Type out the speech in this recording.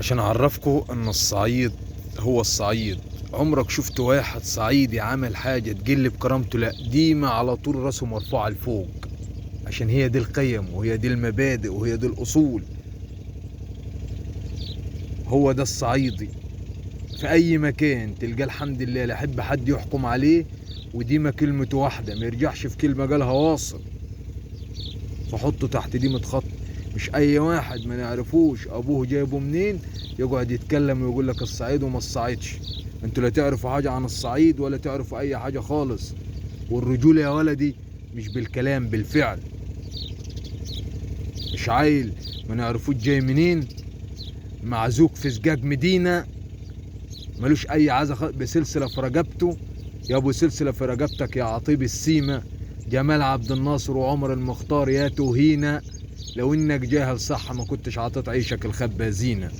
عشان اعرفكوا ان الصعيد هو الصعيد. عمرك شفت واحد صعيدي عمل حاجة تقل بكرامته؟ لا، ديما على طول راسه مرفوعة لفوق، عشان هي دي القيم وهي دي المبادئ وهي دي الاصول. هو ده الصعيدي. في اي مكان تلقى الحمد لله لا يحب حد يحكم عليه، وديما كلمته واحدة، ما يرجعش في كلمة قالها واصل. فحطه تحت دي متخط. مش اي واحد ما نعرفوش ابوه جايبه منين يقعد يتكلم ويقول لك الصعيد وما الصعيدش. انتوا لا تعرفوا حاجة عن الصعيد ولا تعرفوا اي حاجة خالص. والرجولة يا ولدي مش بالكلام، بالفعل. مش عيل ما نعرفوش جاي منين، معزوك في سجاج مدينة، ملوش اي عزة بسلسلة في رقبته. يا ابو سلسلة في رقبتك يا عطيب السيمة، جمال عبد الناصر وعمر المختار يا توهينة. لو انك جاهل صح ما كنتش عطيت عيشك الخبازينة.